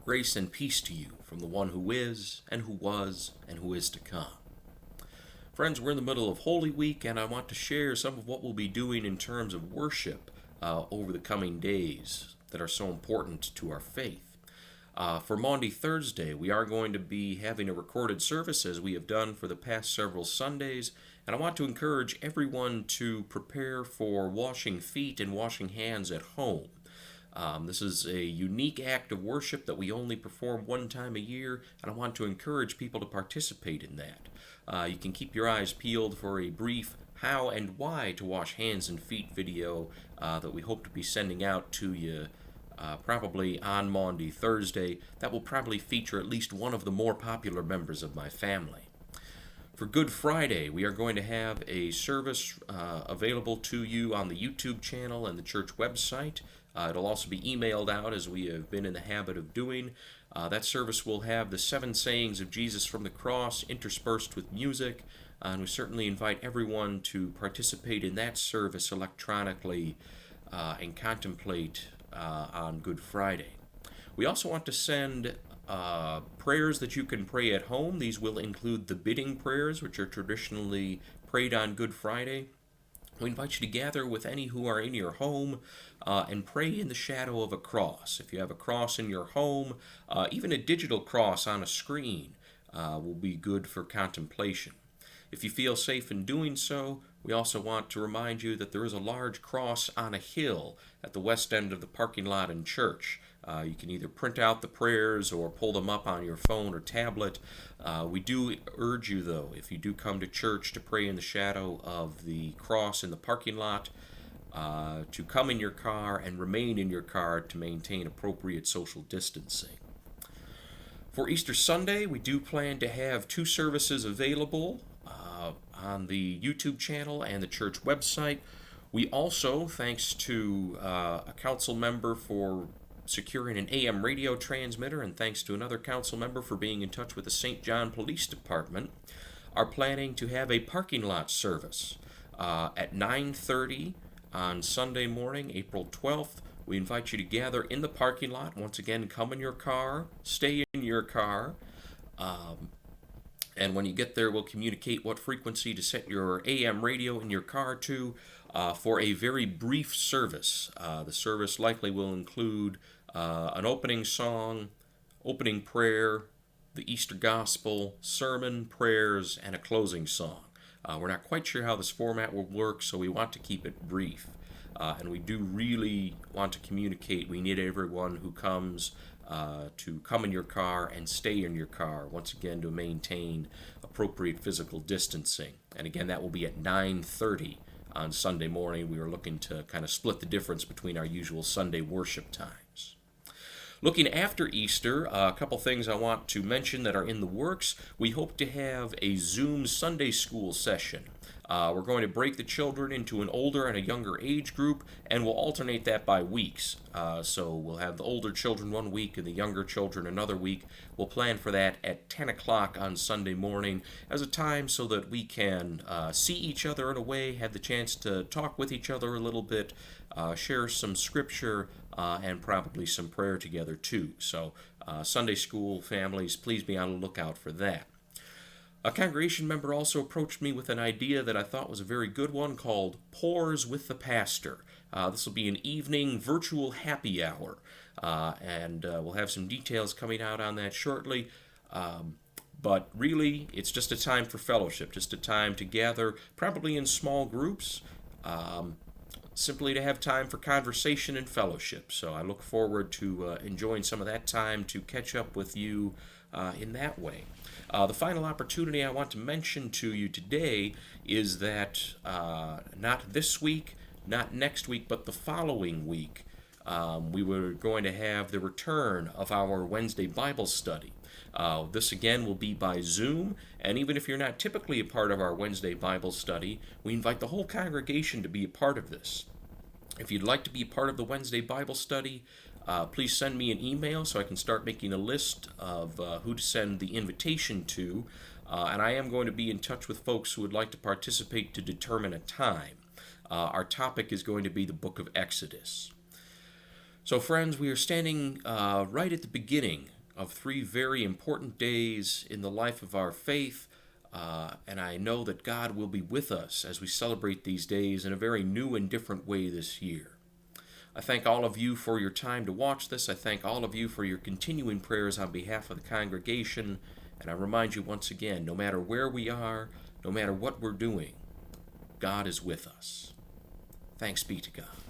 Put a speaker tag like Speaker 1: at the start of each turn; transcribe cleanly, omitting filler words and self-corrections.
Speaker 1: Grace and peace to you from the one who is, and who was, and who is to come. Friends, we're in the middle of Holy Week, and I want to share some of what we'll be doing in terms of worship over the coming days that are so important to our faith. For Maundy Thursday, we are going to be having a recorded service as we have done for the past several Sundays, and I want to encourage everyone to prepare for washing feet and washing hands at home. This is a unique act of worship that we only perform one time a year, and I want to encourage people to participate in that. You can keep your eyes peeled for a brief how and why to wash hands and feet video that we hope to be sending out to you probably on Maundy Thursday. That will probably feature at least one of the more popular members of my family. For Good Friday, we are going to have a service available to you on the YouTube channel and the church website. It'll also be emailed out as we have been in the habit of doing. That service will have the 7 sayings of Jesus from the cross interspersed with music, and we certainly invite everyone to participate in that service electronically and contemplate on Good Friday. We also want to send prayers that you can pray at home. These will include the bidding prayers, which are traditionally prayed on Good Friday. We invite you to gather with any who are in your home and pray in the shadow of a cross. If you have a cross in your home, even a digital cross on a screen will be good for contemplation. If you feel safe in doing so, we also want to remind you that there is a large cross on a hill at the west end of the parking lot and church. You can either print out the prayers or pull them up on your phone or tablet. We do urge you, though, if you do come to church to pray in the shadow of the cross in the parking lot, to come in your car and remain in your car to maintain appropriate social distancing. For Easter Sunday, we do plan to have 2 services available on the YouTube channel and the church website. We also, thanks to a council member for securing an AM radio transmitter, and thanks to another council member for being in touch with the St. John Police Department, are planning to have a parking lot service at 9:30 on Sunday morning, April 12th. We invite you to gather in the parking lot. Once again, come in your car, stay in your car, and when you get there, we'll communicate what frequency to set your AM radio in your car to for a very brief service. The service likely will include an opening song, opening prayer, the Easter Gospel, sermon, prayers, and a closing song. We're not quite sure how this format will work, so we want to keep it brief. And we do really want to communicate. We need everyone who comes to come in your car and stay in your car, once again, to maintain appropriate physical distancing. And again, that will be at 9:30 on Sunday morning. We are looking to kind of split the difference between our usual Sunday worship times. Looking after Easter, a couple things I want to mention that are in the works. We hope to have a Zoom Sunday school session. We're going to break the children into an older and a younger age group, and we'll alternate that by weeks. So we'll have the older children one week and the younger children another week. We'll plan for that at 10 o'clock on Sunday morning as a time so that we can see each other in a way, have the chance to talk with each other a little bit, share some scripture, and probably some prayer together too. So Sunday school families, please be on the lookout for that. A congregation member also approached me with an idea that I thought was a very good one called Pours with the Pastor. This will be an evening virtual happy hour, and we'll have some details coming out on that shortly. But really, it's just a time for fellowship, just a time to gather, probably in small groups, simply to have time for conversation and fellowship. So I look forward to enjoying some of that time to catch up with you in that way. The final opportunity I want to mention to you today is that not this week, not next week, but the following week, we were going to have the return of our Wednesday Bible study. This again will be by Zoom, and even if you're not typically a part of our Wednesday Bible study, we invite the whole congregation to be a part of this. If you'd like to be a part of the Wednesday Bible study, please send me an email so I can start making a list of who to send the invitation to, and I am going to be in touch with folks who would like to participate to determine a time. Our topic is going to be the book of Exodus. So friends, we are standing right at the beginning of 3 very important days in the life of our faith, and I know that God will be with us as we celebrate these days in a very new and different way this year. I thank all of you for your time to watch this. I thank all of you for your continuing prayers on behalf of the congregation, and I remind you once again, no matter where we are, no matter what we're doing, God is with us. Thanks be to God.